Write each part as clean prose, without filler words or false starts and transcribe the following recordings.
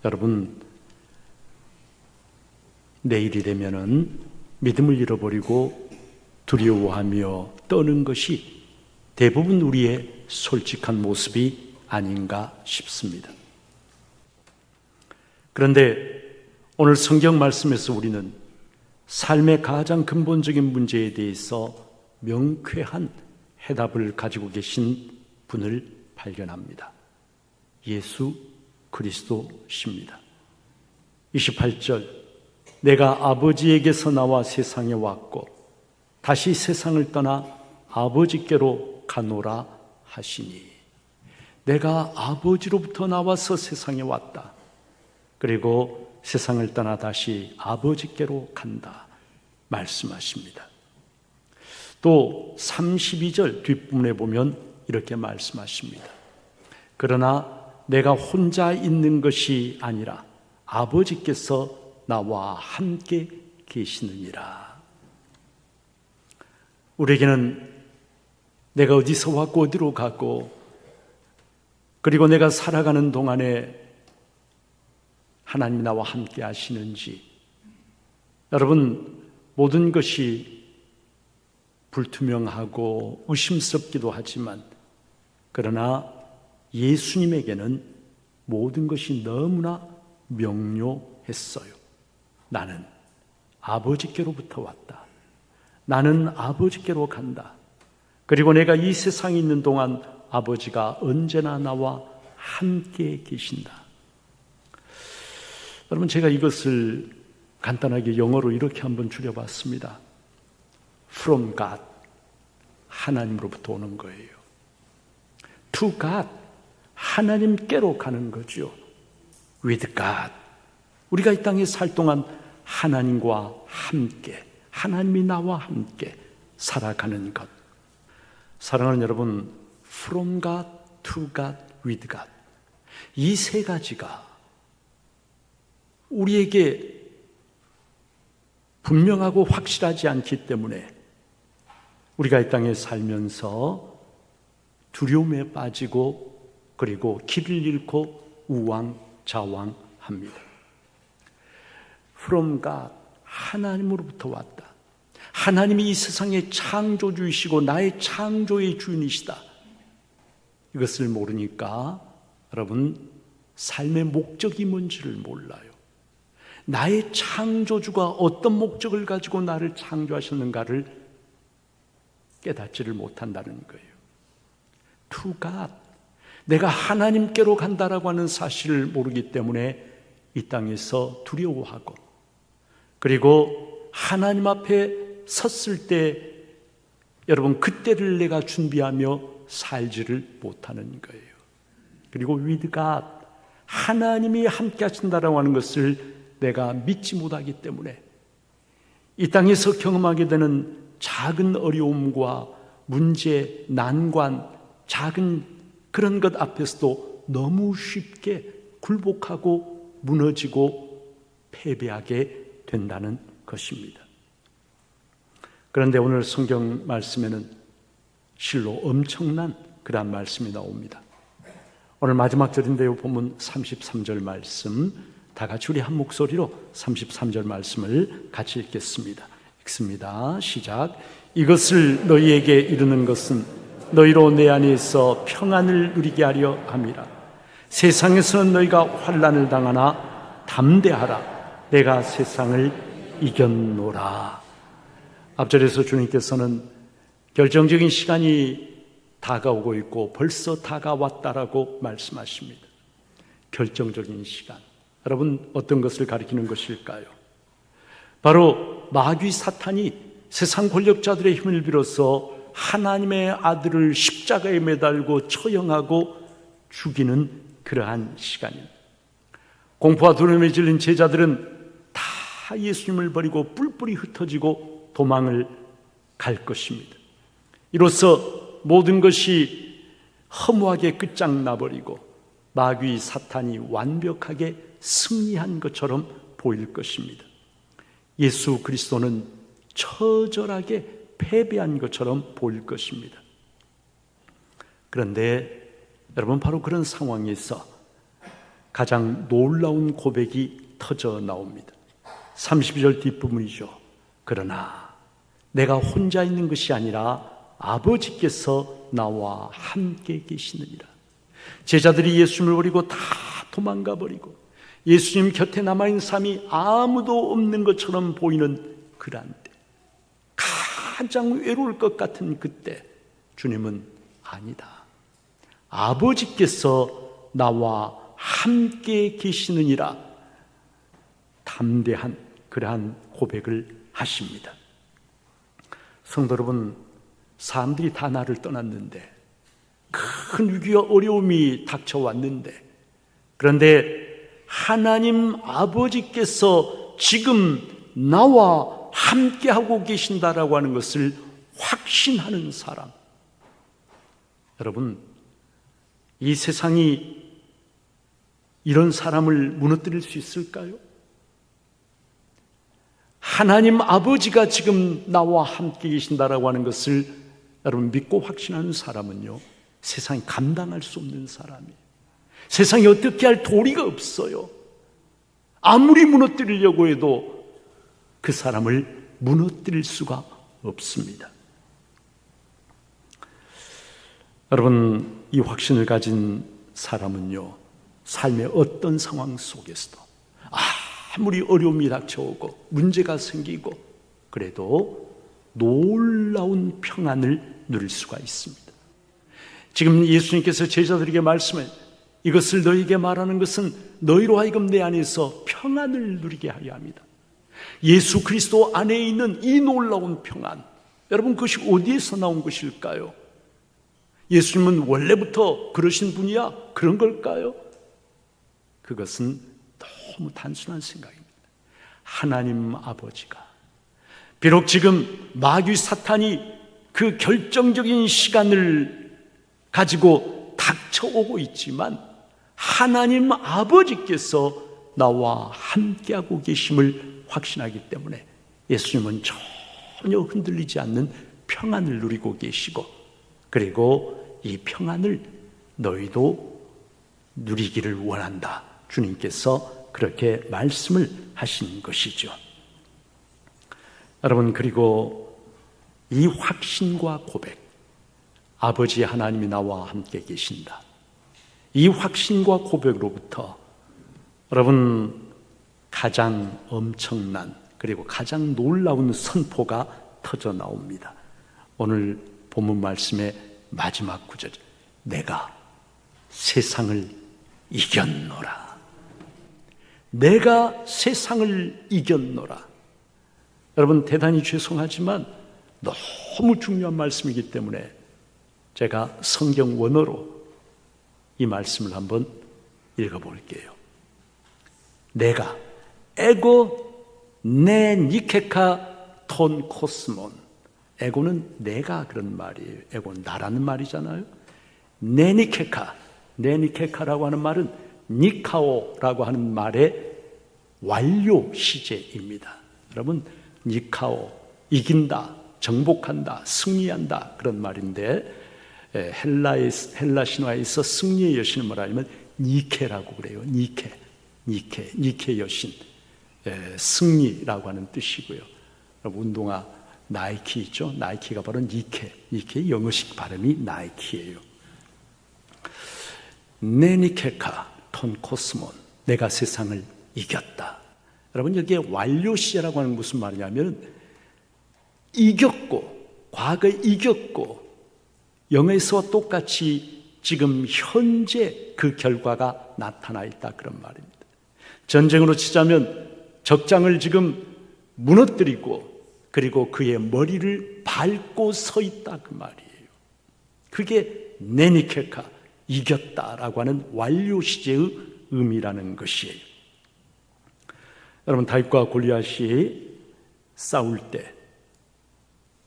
여러분, 내일이 되면은 믿음을 잃어버리고 두려워하며 떠는 것이 대부분 우리의 솔직한 모습이 아닌가 싶습니다. 그런데 오늘 성경 말씀에서 우리는 삶의 가장 근본적인 문제에 대해서 명쾌한 해답을 가지고 계신 분을 발견합니다. 예수 그리스도십니다. 28절, 내가 아버지에게서 나와 세상에 왔고 다시 세상을 떠나 아버지께로 가노라 하시니, 내가 아버지로부터 나와서 세상에 왔다. 그리고 세상을 떠나 다시 아버지께로 간다 말씀하십니다. 또 32절 뒷부분에 보면 이렇게 말씀하십니다. 그러나 내가 혼자 있는 것이 아니라 아버지께서 나와 함께 계시느니라. 우리에게는 내가 어디서 왔고 어디로 가고, 그리고 내가 살아가는 동안에 하나님이 나와 함께 하시는지, 여러분, 모든 것이 불투명하고 의심스럽기도 하지만, 그러나 예수님에게는 모든 것이 너무나 명료했어요. 나는 아버지께로부터 왔다. 나는 아버지께로 간다. 그리고 내가 이 세상에 있는 동안 아버지가 언제나 나와 함께 계신다. 여러분, 제가 이것을 간단하게 영어로 이렇게 한번 줄여봤습니다. From God, 하나님으로부터 오는 거예요. To God, 하나님께로 가는 거죠. With God, 우리가 이 땅에 살 동안 하나님과 함께, 하나님이 나와 함께 살아가는 것. 사랑하는 여러분, From God, to God, with God, 이 세 가지가 우리에게 분명하고 확실하지 않기 때문에 우리가 이 땅에 살면서 두려움에 빠지고, 그리고 길을 잃고 우왕좌왕합니다. From God, 하나님으로부터 왔다. 하나님이 이 세상의 창조주이시고 나의 창조의 주인이시다. 이것을 모르니까 여러분, 삶의 목적이 뭔지를 몰라요. 나의 창조주가 어떤 목적을 가지고 나를 창조하셨는가를 깨닫지를 못한다는 거예요. To God, 내가 하나님께로 간다라고 하는 사실을 모르기 때문에 이 땅에서 두려워하고, 그리고 하나님 앞에 섰을 때 여러분, 그때를 내가 준비하며 살지를 못하는 거예요. 그리고 with God, 하나님이 함께 하신다라고 하는 것을 내가 믿지 못하기 때문에 이 땅에서 경험하게 되는 작은 어려움과 문제, 난관, 작은 그런 것 앞에서도 너무 쉽게 굴복하고 무너지고 패배하게 된다는 것입니다. 그런데 오늘 성경 말씀에는 실로 엄청난 그런 말씀이 나옵니다. 오늘 마지막 절인데요, 보면 33절 말씀, 다 같이 우리 한 목소리로 33절 말씀을 같이 읽겠습니다. 읽습니다. 시작. 이것을 너희에게 이르는 것은 너희로 내 안에 있어 평안을 누리게 하려 함이라. 세상에서는 너희가 환난을 당하나 담대하라. 내가 세상을 이겼노라. 앞절에서 주님께서는 결정적인 시간이 다가오고 있고 벌써 다가왔다라고 말씀하십니다. 결정적인 시간. 여러분, 어떤 것을 가리키는 것일까요? 바로 마귀 사탄이 세상 권력자들의 힘을 빌어서 하나님의 아들을 십자가에 매달고 처형하고 죽이는 그러한 시간입니다. 공포와 두려움에 질린 제자들은 다 예수님을 버리고 뿔뿔이 흩어지고 도망을 갈 것입니다. 이로써 모든 것이 허무하게 끝장나버리고 마귀 사탄이 완벽하게 승리한 것처럼 보일 것입니다. 예수 그리스도는 처절하게 패배한 것처럼 보일 것입니다. 그런데 여러분, 바로 그런 상황에서 가장 놀라운 고백이 터져 나옵니다. 32절 뒷부분이죠. 그러나 내가 혼자 있는 것이 아니라 아버지께서 나와 함께 계시느니라. 제자들이 예수님을 버리고 다 도망가 버리고 예수님 곁에 남아있는 사람이 아무도 없는 것처럼 보이는 그러한 때, 가장 외로울 것 같은 그때 주님은 아니다, 아버지께서 나와 함께 계시느니라 담대한 그러한 고백을 하십니다. 성도 여러분, 사람들이 다 나를 떠났는데, 큰 위기와 어려움이 닥쳐왔는데, 그런데 하나님 아버지께서 지금 나와 함께하고 계신다라고 하는 것을 확신하는 사람. 여러분, 이 세상이 이런 사람을 무너뜨릴 수 있을까요? 하나님 아버지가 지금 나와 함께 계신다라고 하는 것을 여러분 믿고 확신하는 사람은요, 세상이 감당할 수 없는 사람이에요. 세상에 어떻게 할 도리가 없어요. 아무리 무너뜨리려고 해도 그 사람을 무너뜨릴 수가 없습니다. 여러분, 이 확신을 가진 사람은요, 삶의 어떤 상황 속에서도 아무리 어려움이 닥쳐오고 문제가 생기고 그래도 놀라운 평안을 누릴 수가 있습니다. 지금 예수님께서 제자들에게 말씀해, 이것을 너희에게 말하는 것은 너희로 하여금 내 안에서 평안을 누리게 하려 합니다. 예수 그리스도 안에 있는 이 놀라운 평안, 여러분, 그것이 어디에서 나온 것일까요? 예수님은 원래부터 그러신 분이야? 그런 걸까요? 그것은 너무 단순한 생각입니다. 하나님 아버지가 비록 지금 마귀 사탄이 그 결정적인 시간을 가지고 닥쳐오고 있지만 하나님 아버지께서 나와 함께하고 계심을 확신하기 때문에 예수님은 전혀 흔들리지 않는 평안을 누리고 계시고, 그리고 이 평안을 너희도 누리기를 원한다, 주님께서 그렇게 말씀을 하신 것이죠. 여러분, 그리고 이 확신과 고백, 아버지 하나님이 나와 함께 계신다, 이 확신과 고백으로부터 여러분 가장 엄청난 그리고 가장 놀라운 선포가 터져 나옵니다. 오늘 본문 말씀의 마지막 구절, 내가 세상을 이겼노라. 내가 세상을 이겼노라. 여러분, 대단히 죄송하지만 너무 중요한 말씀이기 때문에 제가 성경 원어로 이 말씀을 한번 읽어볼게요. 내가 에고 네 니케카 톤 코스몬, 에고는 내가 그런 말이에요. 에고는 나라는 말이잖아요. 네 니케카, 네 니케카라고 하는 말은 니카오라고 하는 말의 완료 시제입니다. 여러분, 니카오, 이긴다, 정복한다, 승리한다, 그런 말인데, 헬라 신화에서 승리의 여신을 뭐라 하면 니케라고 그래요. 니케 여신, 승리라고 하는 뜻이고요. 운동화 나이키 있죠? 나이키가 바로 니케의 영어식 발음이 나이키예요. 네니케카 톤 코스몬, 내가 세상을 이겼다. 여러분, 여기에 완료 시제라고 하는 무슨 말이냐면 이겼고, 과거에 이겼고, 영에서와 똑같이 지금 현재 그 결과가 나타나 있다, 그런 말입니다. 전쟁으로 치자면 적장을 지금 무너뜨리고 그리고 그의 머리를 밟고 서 있다, 그 말이에요. 그게 네니케카, 이겼다라고 하는 완료 시제의 의미라는 것이에요. 여러분, 다윗과 골리앗이 싸울 때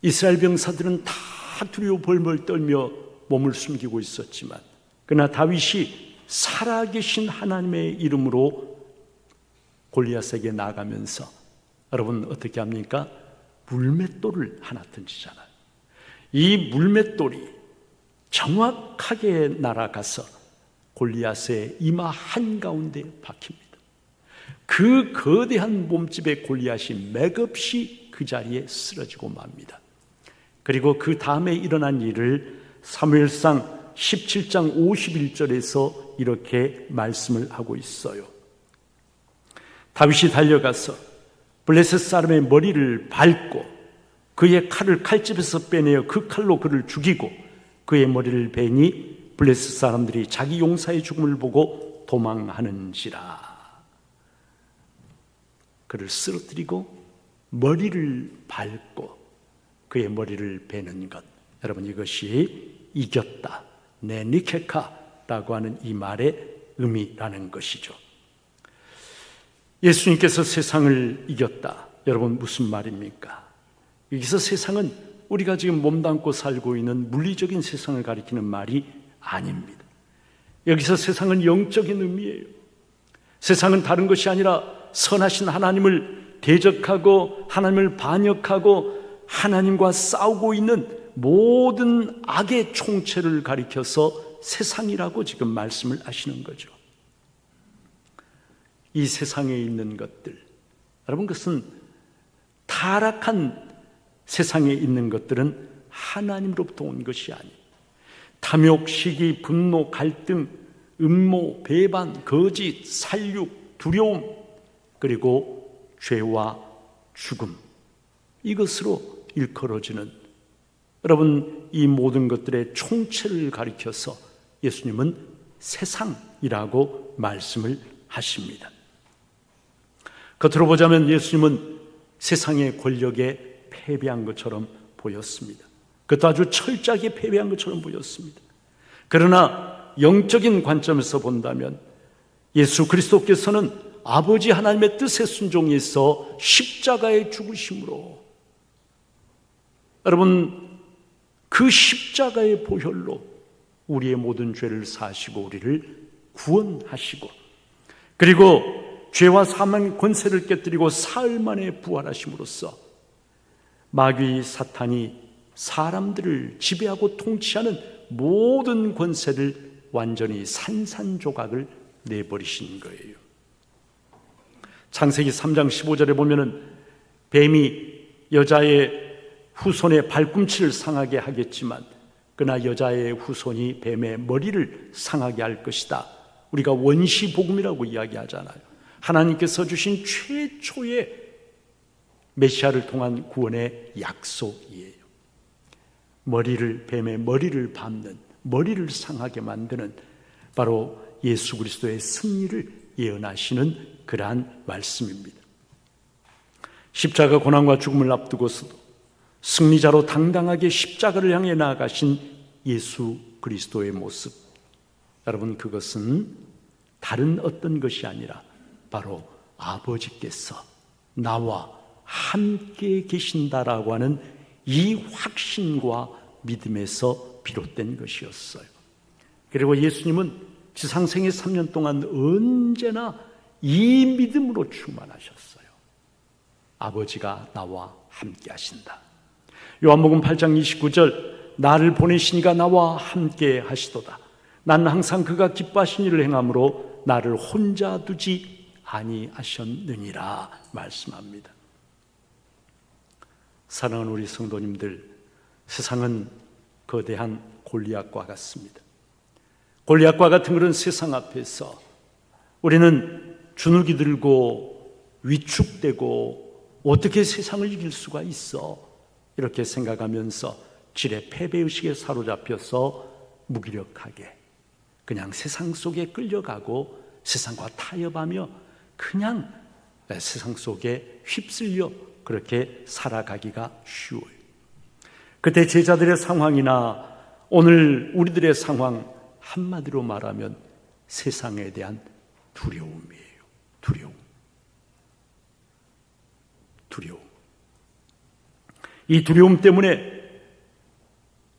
이스라엘 병사들은 다 두려워 벌벌 떨며 몸을 숨기고 있었지만, 그러나 다윗이 살아계신 하나님의 이름으로 골리앗에게 나가면서 여러분 어떻게 합니까? 물맷돌을 하나 던지잖아요. 이 물맷돌이 정확하게 날아가서 골리앗의 이마 한가운데 박힙니다. 그 거대한 몸집의 골리앗이 맥없이 그 자리에 쓰러지고 맙니다. 그리고 그 다음에 일어난 일을 사무엘상 17장 51절에서 이렇게 말씀을 하고 있어요. 다윗이 달려가서 블레셋 사람의 머리를 밟고 그의 칼을 칼집에서 빼내어 그 칼로 그를 죽이고 그의 머리를 베니 블레셋 사람들이 자기 용사의 죽음을 보고 도망하는지라. 그를 쓰러뜨리고 머리를 밟고 그의 머리를 베는 것, 여러분 이것이 이겼다, 네니케카라고 하는 이 말의 의미라는 것이죠. 예수님께서 세상을 이겼다. 여러분 무슨 말입니까? 여기서 세상은 우리가 지금 몸담고 살고 있는 물리적인 세상을 가리키는 말이 아닙니다. 여기서 세상은 영적인 의미예요. 세상은 다른 것이 아니라 선하신 하나님을 대적하고 하나님을 반역하고 하나님과 싸우고 있는 모든 악의 총체를 가리켜서 세상이라고 지금 말씀을 하시는 거죠. 이 세상에 있는 것들, 여러분 그것은 타락한 세상에 있는 것들은 하나님으로부터 온 것이 아니에요. 탐욕, 시기, 분노, 갈등, 음모, 배반, 거짓, 살육, 두려움, 그리고 죄와 죽음, 이것으로 일컬어지는, 여러분 이 모든 것들의 총체를 가리켜서 예수님은 세상이라고 말씀을 하십니다. 겉으로 보자면 예수님은 세상의 권력에 패배한 것처럼 보였습니다. 그것도 아주 철저하게 패배한 것처럼 보였습니다. 그러나 영적인 관점에서 본다면 예수 그리스도께서는 아버지 하나님의 뜻에 순종해서 십자가의 죽으심으로, 여러분 그 십자가의 보혈로 우리의 모든 죄를 사하시고 우리를 구원하시고, 그리고 죄와 사망의 권세를 깨뜨리고 사흘 만에 부활하심으로써 마귀 사탄이 사람들을 지배하고 통치하는 모든 권세를 완전히 산산조각을 내버리신 거예요. 창세기 3장 15절에 보면은 뱀이 여자의 후손의 발꿈치를 상하게 하겠지만 그러나 여자의 후손이 뱀의 머리를 상하게 할 것이다. 우리가 원시복음이라고 이야기하잖아요. 하나님께서 주신 최초의 메시아를 통한 구원의 약속이에요. 뱀의 머리를 밟는, 머리를 상하게 만드는 바로 예수 그리스도의 승리를 예언하시는 그러한 말씀입니다. 십자가 고난과 죽음을 앞두고서도 승리자로 당당하게 십자가를 향해 나아가신 예수 그리스도의 모습, 여러분 그것은 다른 어떤 것이 아니라 바로 아버지께서 나와 함께 계신다라고 하는 이 확신과 믿음에서 비롯된 것이었어요. 그리고 예수님은 지상생애 3년 동안 언제나 이 믿음으로 충만하셨어요. 아버지가 나와 함께 하신다. 요한복음 8장 29절, 나를 보내시니가 나와 함께 하시도다. 나는 항상 그가 기뻐하신 일을 행함으로 나를 혼자 두지 아니하셨느니라 말씀합니다. 사랑하는 우리 성도님들, 세상은 거대한 골리앗과 같습니다. 골리앗과 같은 그런 세상 앞에서 우리는 주눅이 들고 위축되고 어떻게 세상을 이길 수가 있어? 이렇게 생각하면서 질의 패배의식에 사로잡혀서 무기력하게 그냥 세상 속에 끌려가고 세상과 타협하며 그냥 세상 속에 휩쓸려 그렇게 살아가기가 쉬워요. 그때 제자들의 상황이나 오늘 우리들의 상황, 한마디로 말하면 세상에 대한 두려움이에요. 두려움. 이 두려움 때문에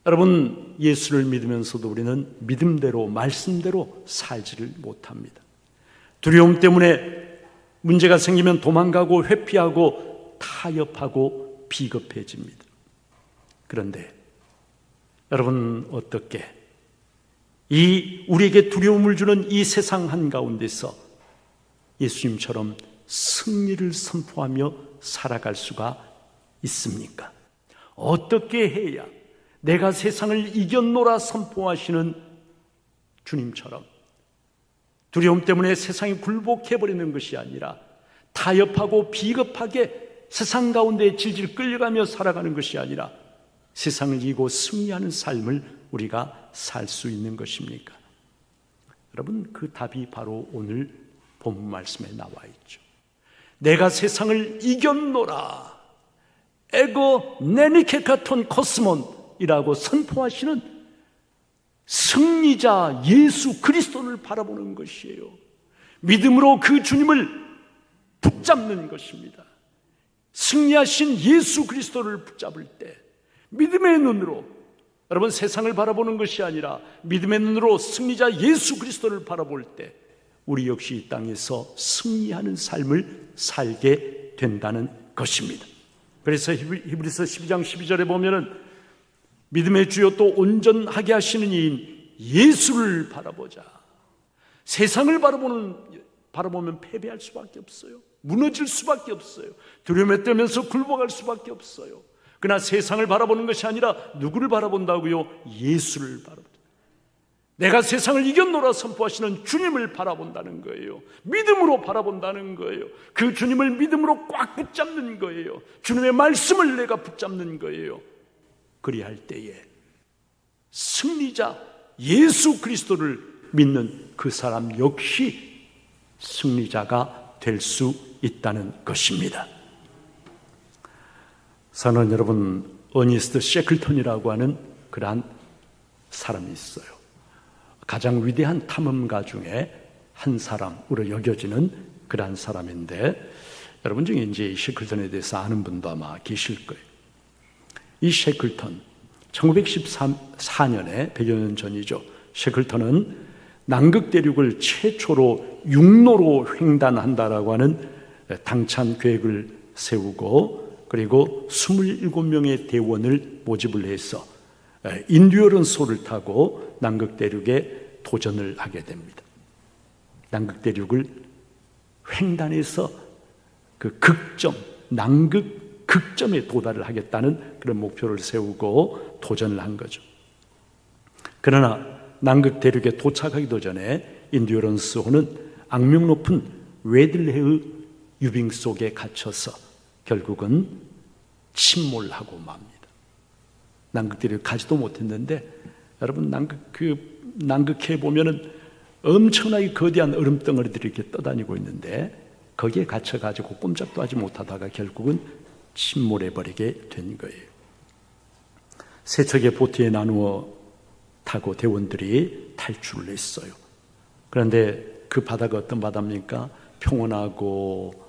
여러분 예수를 믿으면서도 우리는 믿음대로 말씀대로 살지를 못합니다. 두려움 때문에 문제가 생기면 도망가고 회피하고 타협하고 비겁해집니다. 그런데 여러분, 어떻게 우리에게 두려움을 주는 이 세상 한가운데서 예수님처럼 승리를 선포하며 살아갈 수가 있습니까? 어떻게 해야 내가 세상을 이겼노라 선포하시는 주님처럼 두려움 때문에 세상이 굴복해버리는 것이 아니라 타협하고 비겁하게 세상 가운데 질질 끌려가며 살아가는 것이 아니라 세상을 이기고 승리하는 삶을 우리가 살 수 있는 것입니까? 여러분, 그 답이 바로 오늘 본문 말씀에 나와 있죠. 내가 세상을 이겼노라, 에고 네니케카톤 코스몬이라고 선포하시는 승리자 예수 그리스도를 바라보는 것이에요. 믿음으로 그 주님을 붙잡는 것입니다. 승리하신 예수 그리스도를 붙잡을 때 믿음의 눈으로, 여러분, 세상을 바라보는 것이 아니라 믿음의 눈으로 승리자 예수 그리스도를 바라볼 때 우리 역시 이 땅에서 승리하는 삶을 살게 된다는 것입니다. 그래서 히브리서 12장 12절에 보면은 믿음의 주요 또 온전하게 하시는 이인 예수를 바라보자. 세상을 바라보면 패배할 수밖에 없어요. 무너질 수밖에 없어요. 두려움에 떨면서 굴복할 수밖에 없어요. 그러나 세상을 바라보는 것이 아니라 누구를 바라본다고요? 예수를 바라본다. 내가 세상을 이겼노라 선포하시는 주님을 바라본다는 거예요. 믿음으로 바라본다는 거예요. 그 주님을 믿음으로 꽉 붙잡는 거예요. 주님의 말씀을 내가 붙잡는 거예요. 그리할 때에 승리자 예수 그리스도를 믿는 그 사람 역시 승리자가 될 수 있다는 것입니다. 사랑하는 여러분, 어니스트 셰클턴이라고 하는 그러한 사람이 있어요. 가장 위대한 탐험가 중에 한 사람으로 여겨지는 그러한 사람인데, 여러분 중에 이제 셰클턴에 대해서 아는 분도 아마 계실 거예요. 이 셰클턴, 1914년에 100여 년 전이죠. 셰클턴은 남극 대륙을 최초로 육로로 횡단한다라고 하는 당찬 계획을 세우고, 그리고 27명의 대원을 모집을 해서 인듀어런스호를 타고 남극 대륙에 도전을 하게 됩니다. 남극 대륙을 횡단해서 그 남극 극점에 도달을 하겠다는 그런 목표를 세우고 도전을 한 거죠. 그러나 남극 대륙에 도착하기도 전에 인듀어런스호는 악명 높은 웨들레의 유빙 속에 갇혀서 결국은 침몰하고 맙니다. 남극 대륙 가지도 못했는데, 여러분, 남극해 보면은 엄청나게 거대한 얼음덩어리들이 이렇게 떠다니고 있는데 거기에 갇혀가지고 꼼짝도 하지 못하다가 결국은 침몰해 버리게 된 거예요. 세 척의 보트에 나누어 타고 대원들이 탈출을 했어요. 그런데 그 바다가 어떤 바다입니까? 평온하고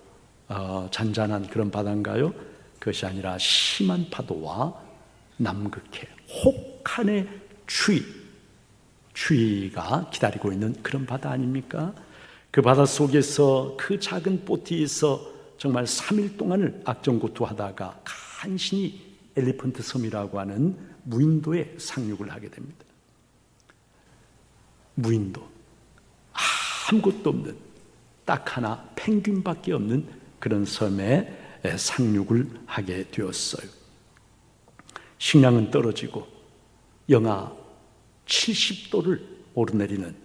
잔잔한 그런 바다인가요? 그것이 아니라 심한 파도와 남극해 혹한의 추위가 기다리고 있는 그런 바다 아닙니까? 그 바다 속에서 그 작은 보트에서 정말 3일 동안을 악정고투하다가 간신히 엘리펀트 섬이라고 하는 무인도에 상륙을 하게 됩니다. 무인도, 아무것도 없는, 딱 하나 펭귄밖에 없는 그런 섬에 상륙을 하게 되었어요. 식량은 떨어지고 영하 70도를 오르내리는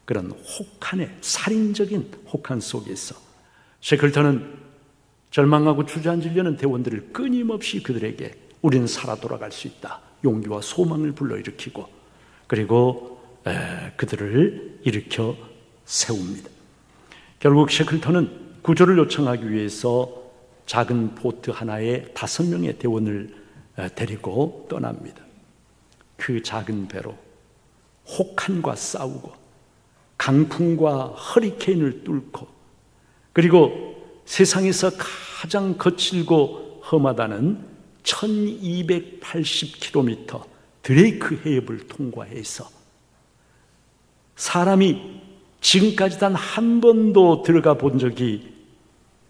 그런 혹한의 살인적인 혹한 속에서 셰클턴은 절망하고 주저앉으려는 대원들을 끊임없이 그들에게 우리는 살아 돌아갈 수 있다, 용기와 소망을 불러일으키고, 그리고 그들을 일으켜 세웁니다. 결국 셰클턴은 구조를 요청하기 위해서 작은 보트 하나에 5명의 대원을 데리고 떠납니다. 그 작은 배로 혹한과 싸우고 강풍과 허리케인을 뚫고, 그리고 세상에서 가장 거칠고 험하다는 1280km 드레이크 해협을 통과해서 사람이 지금까지 단 한 번도 들어가 본 적이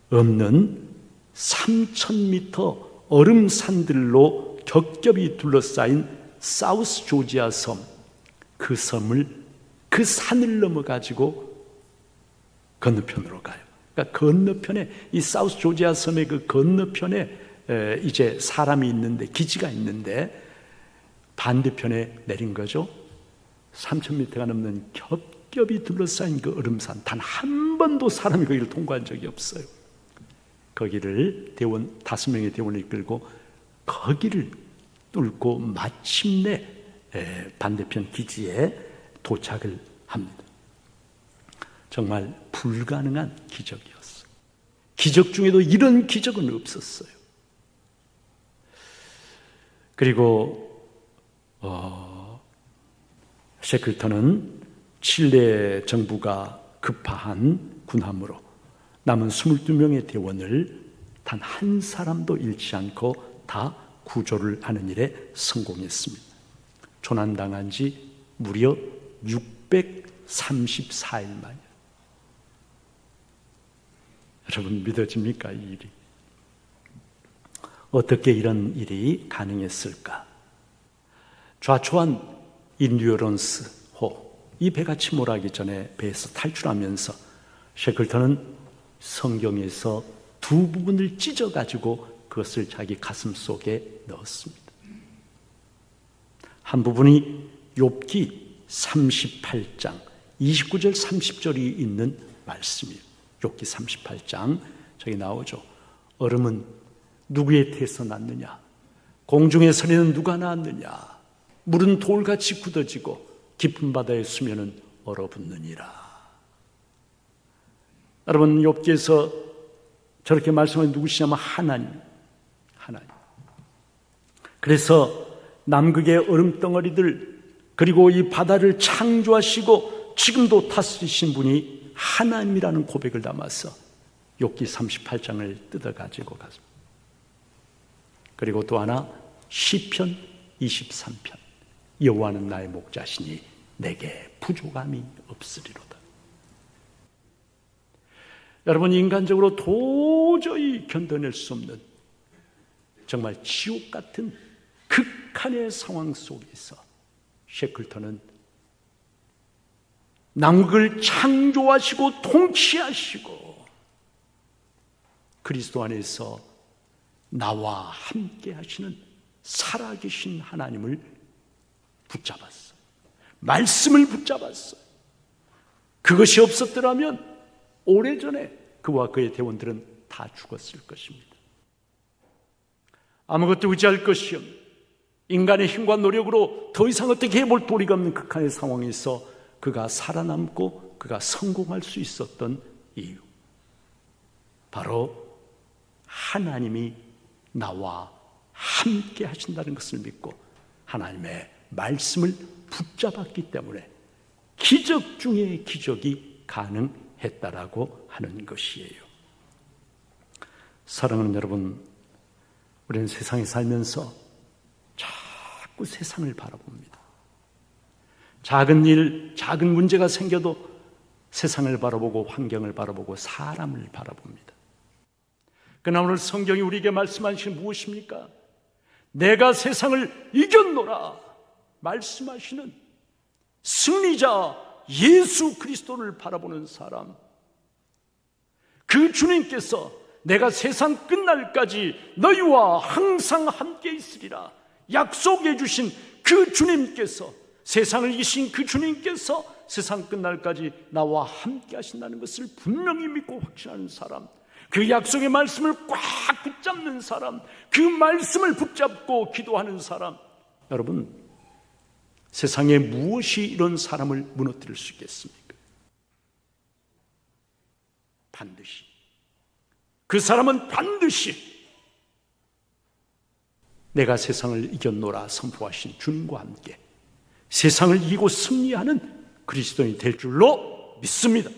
없는 3,000m 얼음 산들로 겹겹이 둘러싸인 사우스 조지아 섬, 그 섬을, 그 산을 넘어가지고 건너편으로 가요. 그러니까 건너편에, 이 사우스 조지아 섬의 그 건너편에 이제 사람이 있는데, 기지가 있는데 반대편에 내린 거죠. 3,000m가 넘는 겹겹이 둘러싸인 그 얼음산, 단 한 번도 사람이 거기를 통과한 적이 없어요. 거기를 대원 5명의 대원을 이끌고 거기를 뚫고 마침내 반대편 기지에 도착을 합니다. 정말 불가능한 기적이었어요. 기적 중에도 이런 기적은 없었어요. 그리고 셰클턴은 칠레 정부가 급파한 군함으로 남은 22명의 대원을 단 한 사람도 잃지 않고 다 구조를 하는 일에 성공했습니다. 조난당한 지 무려 634일 만이에요. 여러분, 믿어집니까, 이 일이? 어떻게 이런 일이 가능했을까? 좌초한 인듀어런스호, 이 배가 침몰하기 전에 배에서 탈출하면서 셰클턴은 성경에서 두 부분을 찢어가지고 그것을 자기 가슴 속에 넣었습니다. 한 부분이 욥기 38장 29절 30절이 있는 말씀이에요. 욥기 38장, 저기 나오죠. 얼음은 누구의 태에서 났느냐? 공중의 서리는 누가 낳았느냐? 물은 돌같이 굳어지고 깊은 바다의 수면은 얼어붙느니라. 여러분, 욥기에서 저렇게 말씀하는 누구시냐면 하나님. 그래서 남극의 얼음덩어리들, 그리고 이 바다를 창조하시고 지금도 다스리신 분이 하나님이라는 고백을 담아서 욥기 38장을 뜯어가지고 갔습니다. 그리고 또 하나, 시편 23편. 여호와는 나의 목자시니 내게 부족함이 없으리로다. 여러분, 인간적으로 도저히 견뎌낼 수 없는 정말 지옥 같은 극한의 상황 속에서 셰클턴은 남극을 창조하시고 통치하시고 그리스도 안에서 나와 함께 하시는 살아계신 하나님을 붙잡았어요. 말씀을 붙잡았어요. 그것이 없었더라면 오래전에 그와 그의 대원들은 다 죽었을 것입니다. 아무것도 의지할 것이 없는, 인간의 힘과 노력으로 더 이상 어떻게 해볼 도리가 없는 극한의 상황에서 그가 살아남고 그가 성공할 수 있었던 이유, 바로 하나님이 나와 함께 하신다는 것을 믿고 하나님의 말씀을 붙잡았기 때문에 기적 중에 기적이 가능했다라고 하는 것이에요. 사랑하는 여러분, 우리는 세상에 살면서 자꾸 세상을 바라봅니다. 작은 일, 작은 문제가 생겨도 세상을 바라보고 환경을 바라보고 사람을 바라봅니다. 그러나 오늘 성경이 우리에게 말씀하시는 무엇입니까? 내가 세상을 이겼노라 말씀하시는 승리자 예수 그리스도를 바라보는 사람, 그 주님께서 내가 세상 끝날까지 너희와 항상 함께 있으리라 약속해 주신 그 주님께서, 세상을 이기신 그 주님께서 세상 끝날까지 나와 함께 하신다는 것을 분명히 믿고 확신하는 사람, 그 약속의 말씀을 꽉 붙잡는 사람, 그 말씀을 붙잡고 기도하는 사람, 여러분, 세상에 무엇이 이런 사람을 무너뜨릴 수 있겠습니까? 반드시, 그 사람은 반드시 내가 세상을 이겼노라 선포하신 주님과 함께 세상을 이기고 승리하는 그리스도인이 될 줄로 믿습니다.